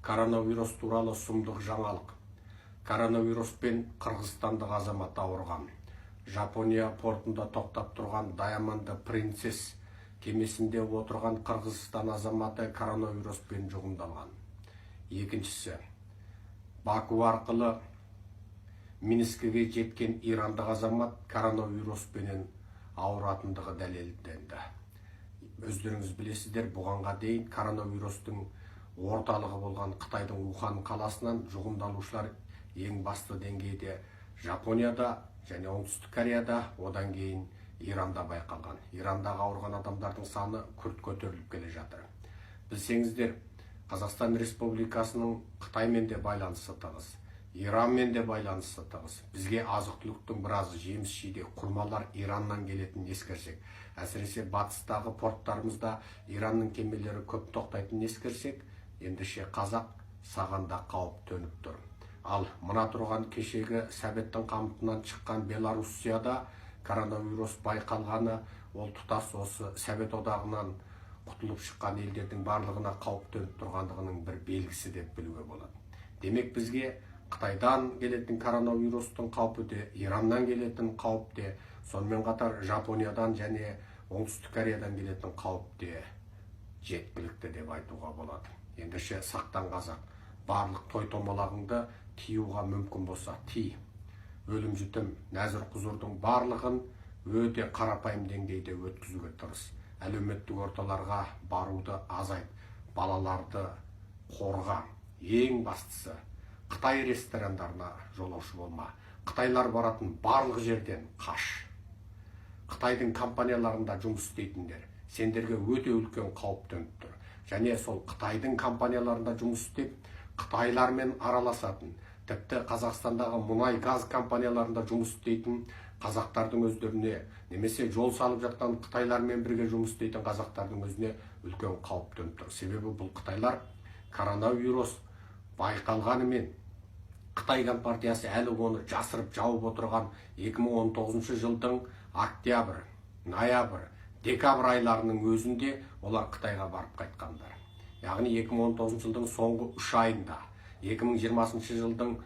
Коронавирус туралы сұмдық жаңалық. Коронавируспен қырғызстандық азамат ауырған. Жапония портында тоқтап тұрған Diamond Princess кемесінде отырған Қырғызстан азаматы коронавируспен жұғымдалған. Екіншісі, Баку арқылы Минскіге жеткен ирандық азамат коронавируспенен ауыратындығы дәлелденді. Өздеріңіз білесіздер, бұғанға дейін коронавирустың орталығы болған Қытайдың Ухан қаласынан жұғымдалушылар ең басты деңгейде Жапонияда және Оңтүстік Кореяда, одан кейін Иранда байқалған. Ирандағы ауырған адамдардың саны күрт көтеріліп келе жатыр. Білсеңіздер, Қазақстан Республикасының Қытаймен де байланысы тығыз, Иранмен де байланысы тығыз. Бізге азық-түліктің біразы жеміс-жидек, құрмалар Ираннан келетінін ескерсек, әсіресе батыстағы порттарымызда Иранның кемелері көп тоқтайтынын ескерсек, ендеше қазақ саған да қауіп төніп тұр. Ал мына тұрған кешегі Советтің қамытынан шыққан Белоруссияда коронавирус байқалғаны, ол тұтас осы Совет одағынан құтылып шыққан елдердің барлығына қауіп төніп тұрғандығының бір белгісі деп білуге болады. Демек бізге Қытайдан келетін коронавирустың қаупі де, Ираннан келетін қауіп де, сонымен қатар Жапониядан және Оңтүстік Кореядан келетін қауіп де жеткілікті деп айтуға болады. Ендеше сақтан қазақ, барлық той-томалағыңды тиюға мүмкін болса ти. Өлім-жітім, нәзір-құзырдың барлығын өте қарапайым деңгейде өткізуге тырыс. Әлеуметтік орталарға баруды азайт, балаларды қорға. Ең бастысы, Қытай ресторандарына жолаушы болма. Қытайлар баратын барлық жерден қаш. Қытайдың компанияларында жұмыс істейтіндер, сендерге өте үлкен қауіп төніп тұр. Және сол Қытайдың компанияларында жұмыс істеп, Қытайлармен араласатын, тіпті Қазақстандағы мұнай-газ компанияларында жұмыс істейтін қазақтардың өздеріне, немесе жол салып жатқан Қытайлармен бірге жұмыс істейтін қазақтардың өзіне үлкен қауіп төніп тұр. Себебі бұл Қытайлар коронавирус байқалғанымен Қытай компартиясы әлі оны жасырып жауып отырған 2019 жылдың октябрь, ноябрь, декабрь айларының өзінде олар Қытайға барып қайтқандар. Яғни 2019 жылдың соңғы 3 айында, 2020 жылдың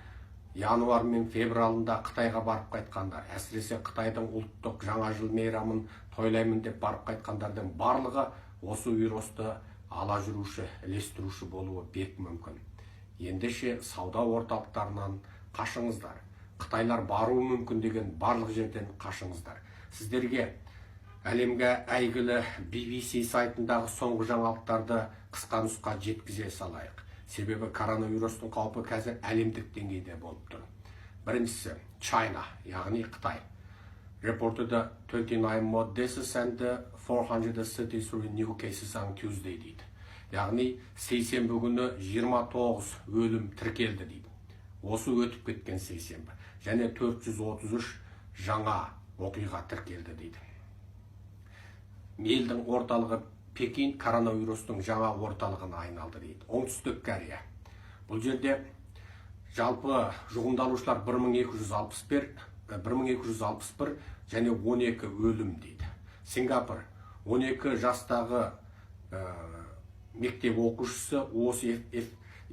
январ мен февралында Қытайға барып қайтқандар. Әсіресе Қытайдың ұлттық жаңа жыл мейрамын тойлаймын деп барып қайтқандардың барлығы осы вирусты ала жүруші, ілестіруші болуы бек мүмкін. Ендеше сауда орталықтарынан қашыңыздар. Қытайлар баруы мүмкін деген барлық жерден қашыңыздар. Сіздерге әлемге әйгілі BBC сайтындағы соңғы жаңалықтарды қысқа нұсқа жеткізе салайық. Себебі коронавирустың қаупі қазір әлемдік деңгейде болып тұр. Біріншісі, China, яғни Қытай. Reported 29 more deaths and 433 new cases on Tuesday дейді. Яғни сейсенбі күні 29 өлім тіркелді дейді. Осы өтіп кеткен сейсенбі. Және 433 жаңа оқиға тіркелді дейді. Елдің орталығы Пекин коронавирустың жаңа орталығына айналды дейді. Оңтүстік Корея. Бұл жерде жалпы жұғымдалушылар 1261 және 12 өлім дейді. Сингапур 12 жастағы мектеп оқушысы осы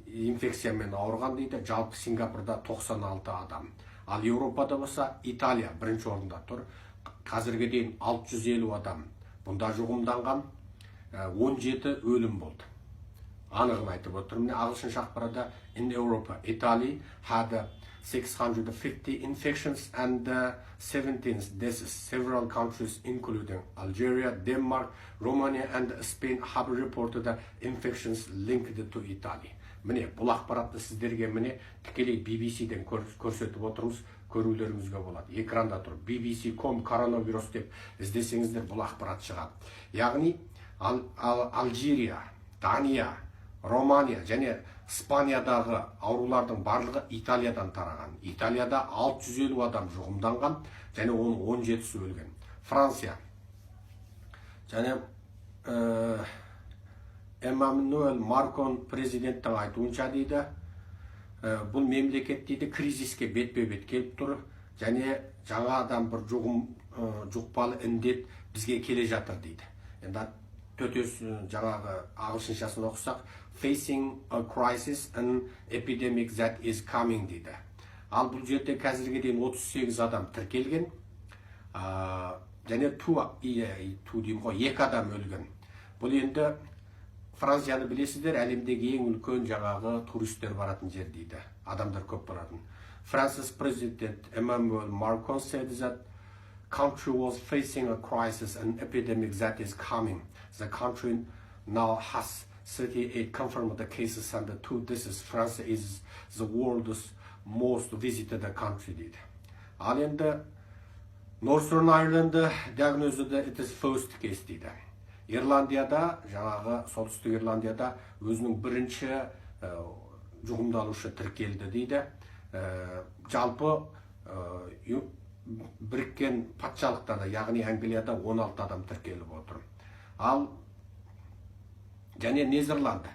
инфекциямен ауырған дейді. Жалпы Сингапурда 96 адам. Ал Еуропада болса Италия бірінші орында тұр. Қазірге дейін 650 адам бұнда жұғымданған, 17 өлім болды. Анығын айтып отырмын. Ағылшынша ақпарада in Europa, Italy had 650 infections and 17 deaths. Several countries including Algeria, Denmark, Romania and Spain have reported infections linked to Italy. Міне, бұл ақпаратты сіздерге міне тікелей BBC-ден көрсетіп отырмыз, көрулеріңізге болады. Экранда тұр. BBC.com коронавирус деп іздесеңіздер бұл ақпарат шығады. Яғни Алжирия, Дания, Романия және Испаниядағы аурулардың барлығы Италиядан тараған. Италияда 650 адам жұғымданған және оның 17-сі өлген. Франция және Эммануэль Макрон президенттің айтуынша дейді, бұл мемлекет дейді кризиске бетпе-бет келіп тұр және жаңадан бір жұқпалы індет бізге келе жатыр дейді. Енді жаңағы ағылшыншасын оқысақ, facing a crisis, an epidemic that is coming дейді. Ал бұл жерде қазірге дейін 38 адам тіркелген, және 2 адам өлген. Бұл енді Францияны білесіздер, әлемдегі ең үлкен жаңағы туристер баратын жер дейді. Адамдар көп баратын. France's President Emmanuel Macron said that country was facing a crisis, an epidemic that is coming. The country now has 38 confirmed cases and 2 deaths. France is the world's most visited country дейді. Ал енді Northern Ireland diagnosed it is first case дейді. Ирландияда, жаңағы солтүстік Ирландияда өзінің бірінші жұғымдалушы тіркелді дейді. Жалпы біріккен патшалықтарда, яғни Англияда 16 адам тіркеліп отыр. Ал және Нидерланд,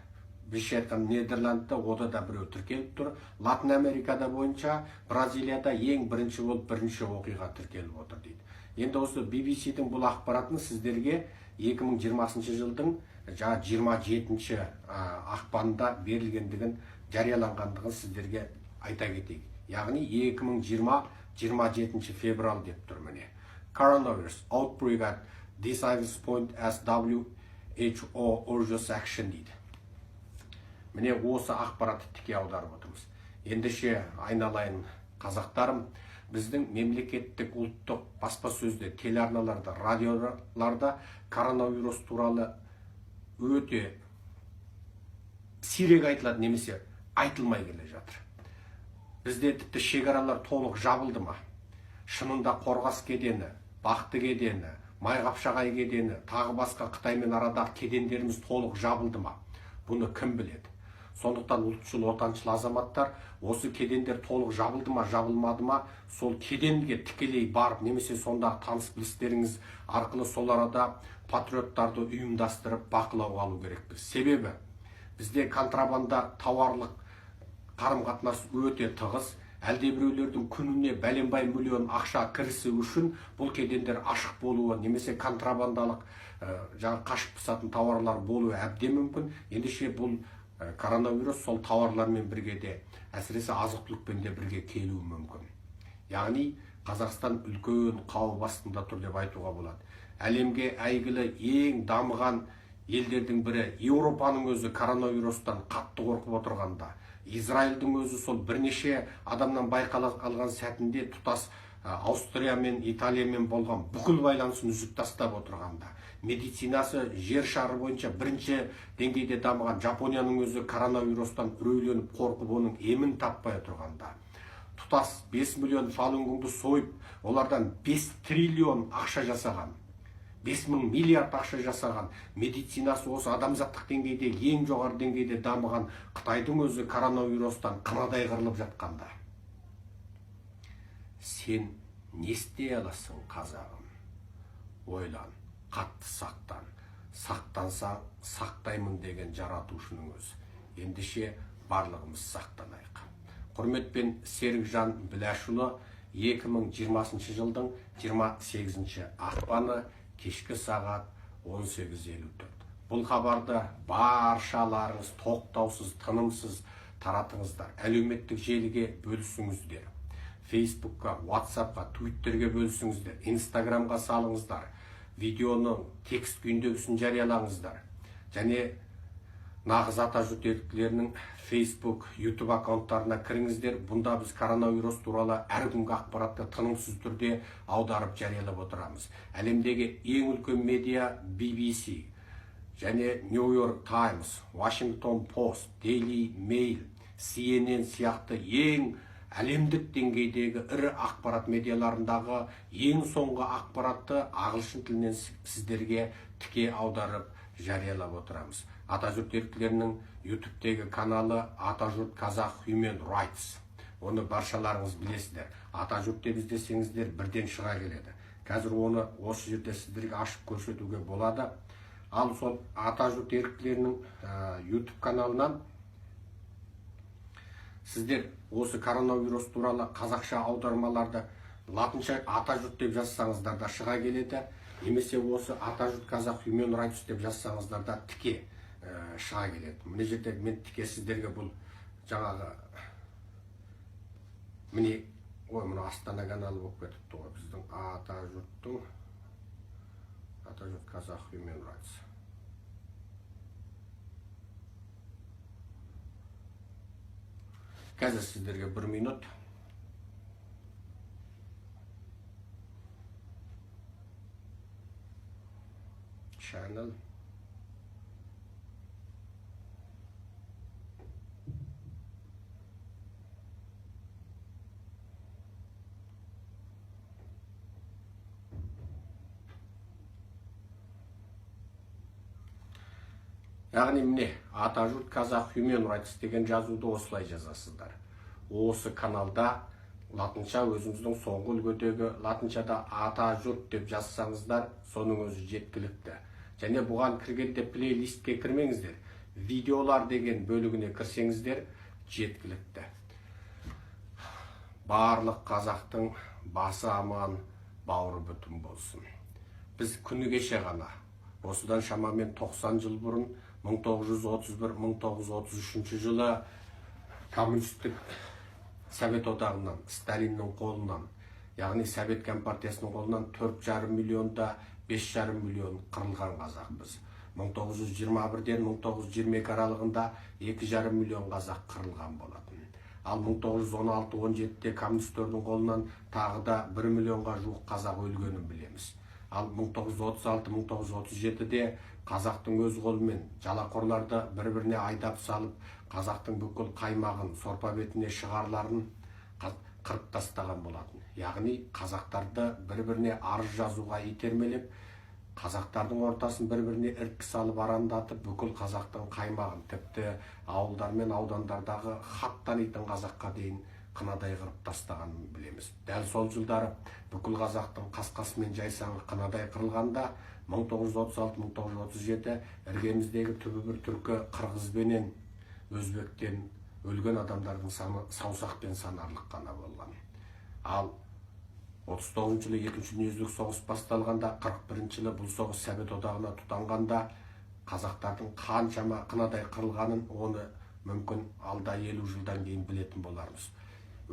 біз айтқан Нидерландта ода да біреу тіркеліп тұр. Латын Америкада бойынша Бразилияда ең бірінші болып бірінші оқиға тіркеліп отыр дейді. Енді осы BBC-дің бұл ақпаратын сіздерге 2020 жылдың 27 ақпанында берілгендігін, жарияланғандығын сіздерге айта кетейік. Яғни 2020 27 февраль деп тұр міне. Coronavirus outbreak at decisive point as WHO urges action дейді. Міне осы ақпаратты тіке аударып отырмыз. Ендеше айналайын қазақтарым, біздің мемлекеттік ұлттық баспасөзде, телеарналарда, радиоларда коронавирус туралы өте сирек айтылады, немесе айтылмай келе жатыр. Бізде тіпті шекаралар толық жабылды ма? Шынында Қорғас кедені, Бақты кедені, Майқапшағай кедені, тағы басқа Қытаймен арадағы кедендеріміз толық жабылды ма? Бұны кім біледі? Сондықтан ұлтшыл, отаншыл азаматтар осы кедендер толық жабылды ма, жабылмады ма, сол кеденге тікелей барып, немесе сондағы таныс білістеріңіз арқылы сол арада патриоттарды ұйымдастырып бақылауға алу керекпіз. Себебі бізде контрабанда тауарлық қарым-қатынас өте тығыз. Әлдебіреулердің күніне бәленбай миллион ақша кірісі үшін бұл кедендер ашық болуы, немесе контрабандалық қашып пысатын тауарлар болуы әбден мүмкін. Ендеше бұл коронавирус сол тауарлармен бірге де, әсіресе азық-түлікпен де бірге келуі мүмкін. Яғни Қазақстан үлкен қауіп астында тұр деп айтуға болады. Әлемге әйгілі ең дамыған елдердің бірі Еуропаның өзі коронавирустан қатты қорқып отырғанда, Израильдің өзі сол бірнеше адамнан байқала қалған сәтінде тұтас Аустрия мен Италиямен болған бүкіл байланысын үзіп тастап отырғанда, медицинасы жер шары бойынша бірінші деңгейде дамыған Жапонияның өзі коронавирустан үрейленіп қорқып оның емін таппай отырғанда, тұтас 5 миллион фалунгунды сойып, олардан 5 триллион ақша жасаған, 5000 миллиард ақша жасаған, медицинасы осы адамзаттық деңгейде ең жоғары деңгейде дамыған Қытайдың өзі коронавирустан қынадай қырылып жатқанда, сен не істей аласың, қазағым? Ойлан, қатты сақтан. Сақтансаң, сақтаймын деген жаратушының өзі. Ендеше барлығымыз сақтанайық. Құрметпен Серікжан Біләшұлы, 2020 жылдың 28 ақпаны кешкі сағат 18:54. Бұл хабарды баршаларыңыз тоқтаусыз, тынымсыз таратыңыздар. Әлеуметтік желіге бөлісіңіздер. Фейсбукқа, WhatsAppқа, Twitterге бөлісіңіздер. Инстаграмға салыңыздар. Видеоның текст күйіндегісін жариялаңыздар. Және нағыз ата-жұрт еріктілерінің Facebook, YouTube аккаунттарына кіріңіздер. Бұнда біз коронавирус туралы әр күнгі ақпаратты тынымсыз түрде аударып жариялап отырамыз. Әлемдегі ең үлкен медиа BBC, және New York Times, Washington Post, Daily Mail, CNN сияқты ең әлемдік деңгейдегі ірі ақпарат медиаларындағы ең соңғы ақпаратты ағылшын тілінен сіздерге тіке аударып жариялап отырамыз. Ата-жұрт еріктілерінің YouTube-тегі каналы Ата-жұрт Қазақ Human Rights. Оны баршаларыңыз білесіздер. Ата-жұрт деп іздесеңіздер бірден шыға келеді. Қазір оны осы жерде сіздерге ашып көрсетуге болады. Ал сол Ата-жұрт еріктілерінің YouTube каналынан сіздер осы коронавирус туралы қазақша аудармаларды латынша Ата-жұрт деп жазсаңыздар да шыға келеді. немесе осы Атажұрт қазақ Human Rights деп жазсаңыздар да тіке шыға келеді. Мына жерде мен тіке сіздерге бұл жаңағы міне мына Астана каналы болып кетіпті ғой, біздің Атажұрт қазақ Human Rights. Қазір сіздерге 1 минут. Channel. Яғни міне Атажұрт қазақ Human Rights деген жазуды осылай жазасыздар. Осы каналда латынша өзіңіздің соңғы үлгідегі латыншада Атажұрт деп жазсаңыздар, соның өзі жеткілікті. Және бұған кіргенде плейлистке кірмеңіздер, видеолар деген бөлігіне кірсеңіздер жеткілікті. Барлық қазақтың басы аман, бауыры бүтін болсын. Біз күні кеше ғана, осыдан шамамен 90 жыл бұрын, 1931-1933 жылы коммунистік Совет одағынан, Сталиннің қолынан, яғни Совет компартиясының қолынан 4,5 миллионда 5,5 миллион қырылған қазақпыз. 1921-ден 1922 аралығында 2,5 миллион қазақ қырылған болатын. Ал 1916-17-де коммунистердің қолынан тағы да 1 миллионға жуық қазақ өлгенін білеміз. Ал 1936-1937-де қазақтың өз қолымен жалақорларды бір-біріне айдап салып, қазақтың бүкіл қаймағын сорпа бетіне шығарларын қырып тастаған болатын. Яғни қазақтарды бір-біріне арыз жазуға итермелеп, қазақтардың ортасын бір-біріне іріткі салып арандатып, бүкіл қазақтың қаймағын, тіпті ауылдар мен аудандардағы хат танитын қазаққа дейін қынадай қырып тастағанын білеміз. Дәл сол жылдары бүкіл қазақтың қасқасы мен жайсаңы қынадай қырылғанда 1936-1937 іргеміздегі түбі бір түркі қырғызбенен өзбектен өлген адамдардың саны саусақпен санарлық қана болған. Ал 39 жылы екінші дүниежүзілік соғыс басталғанда, 41 жылы бұл соғыс Совет одағына тұтанғанда қазақтардың қаншама қынадай қырылғанын оны мүмкін алда 50 жылдан кейін білетін болармыз.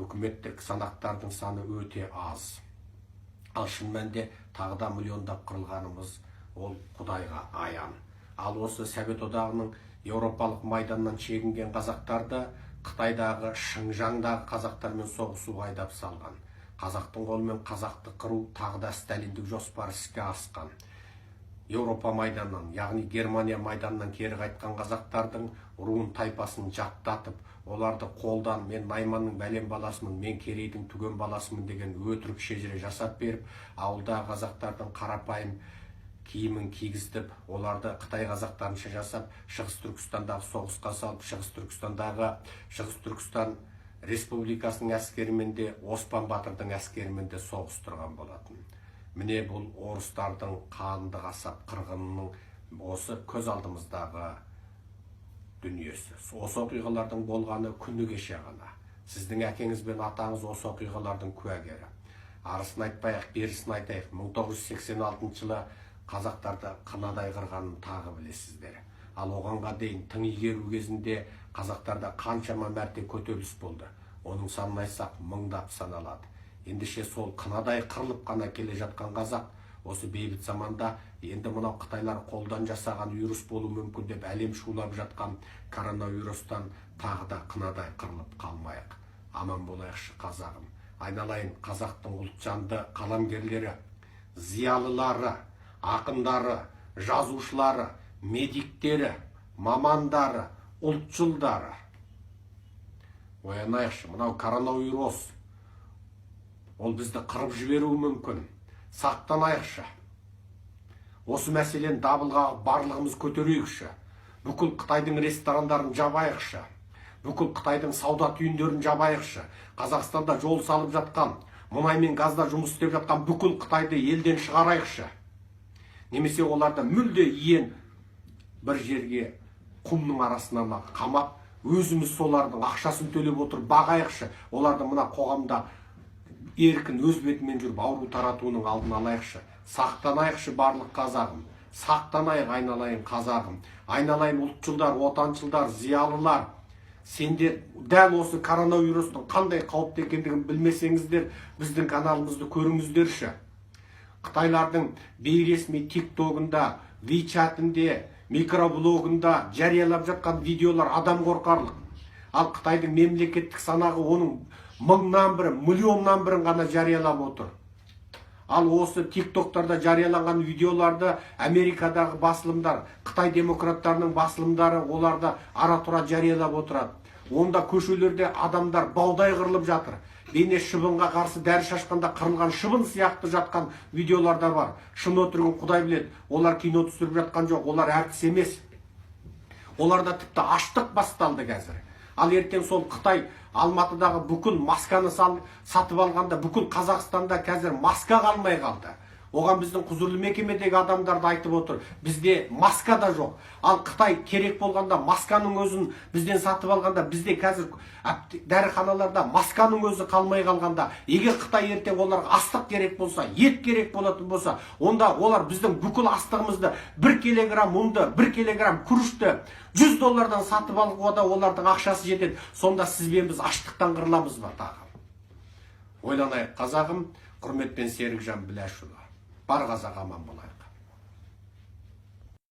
Үкіметтік санақтардың саны өте аз. Ал шын мәнінде тағы да миллиондап қырылғанымыз ол Құдайға аян. Ал осы Совет одағының Еуропалық майданнан шегінген қазақтарды Қытайдағы Шыңжаңдағы қазақтармен соғысуға айдап салған. Қазақтың қолымен қазақты қыру тағы да сталиндік жоспары іске асқан. Еуропа майданынан, яғни Германия майданынан кері қайтқан қазақтардың руын тайпасын жаттатып, оларды қолдан мен Найманның бәлем баласымын, мен Керейдің түген баласымын деген өтірік шежіре жасап беріп, ауылда қазақтардың қарапайым киімін кигіздіп, оларды Қытай қазақтарынша жасап, Шығыс Түркістандағы соғысқа салып, Шығыс Түркістан Республикасының әскерімен де, Оспан Батырдың әскерімен де соғыстырған болатын. Міне бұл орыстардың қанды қасап қырғынының осы көз алдымыздағы дүниесі. Осы оқиғалардың болғаны күні кеше ғана. Сіздің әкеңіз бен атаңыз осы оқиғалардың куәгері. Арысын айтпайық, берісін айтайық. 1986 жылы қазақтарды қынадай қырғанын тағы білесіздер. Ал оғанға дейін тың игеру кезінде қазақтарда қаншама мәрте көтеріліс болды. Оның санын айтсақ мыңдап саналады. Ендеше сол қынадай қырылып қана келе жатқан қазақ осы бейбіт заманда енді мынау Қытайлар қолдан жасаған вирус болу мүмкін деп әлем шулап жатқан коронавирустан тағы да қынадай қырылып қалмайық. Аман болайықшы қазағым. Айналайын қазақтың ұлтжанды қаламгерлері, зиялылары, ақындары, жазушылары, медиктері, мамандары, ұлтшылдары. Оянайықшы, мынау коронавирус ол бізді қырып жіберуі мүмкін. Сақтанайықшы. Осы мәселені дабылға барлығымыз көтерейікші. Бүкіл Қытайдың ресторандарын жабайықшы. Бүкіл Қытайдың сауда түйіндерін жабайықшы. Қазақстанда жол салып жатқан, мұнай мен газда жұмыс істеп жатқан бүкіл Қытайды елден шығарайықшы. Немесе оларды мүлде иен бір жерге құмның арасына қамап, өзіміз солардың ақшасын төлеп отырып бағайықшы. Оларды мына қоғамда еркін өз бетімен жүріп ауру таратуының алдын алайықшы. Сақтанайықшы барлық қазағым, сақтанайық айналайын қазағым, айналайын ұлтшылдар, отаншылдар, зиялылар. Сендер дәл осы коронавирустың қандай қауіпті екендігін білмесеңіздер, біздің каналымызды көріңіздерші. Қытайлардың бейресми тиктогында, вичатінде, микроблогында жариялап жатқан видеолар адам қорқарлық. Ал Қытайдың мемлекеттік санағы оның мыңнан бірі, миллионнан бірін ғана жариялап отыр. Ал осы тиктоктарда жарияланған видеоларды Америкадағы басылымдар, Қытай демократтарының басылымдары оларды ара-тұра жариялап отырады. Онда көшелерде адамдар баудай қырылып жатыр. Бейне шыбынға қарсы дәрі шашқанда қырылған шыбын сияқты жатқан видеоларда бар. Шын өтірігін Құдай біледі. Олар кино түсіріп жатқан жоқ, олар әртіс емес. Оларда тіпті аштық басталды қазір. Ал ертең сол Қытай Алматыдағы бүкіл масканы сатып алғанда, бүкіл Қазақстанда қазір маска қалмай қалды. Оған біздің құзырлы мекемедегі адамдарды айтып отыр. Бізде маска да жоқ. Ал Қытай керек болғанда масканың өзін бізден сатып алғанда, бізде қазір дәріханаларда масканың өзі қалмай қалғанда, егер Қытай ертең оларға астық керек болса, ет керек болатын болса, онда олар біздің бүкіл астығымызды 1 килограмм ұнды, 1 килограмм күрішті $100 сатып алуға да олардың ақшасы жетеді. Сонда сіз бен біз аштықтан қырыламыз ба тағы? Ойланайық қазағым, құрметпен Серікжан Біләшұлы. Бар қазақ аман болайық.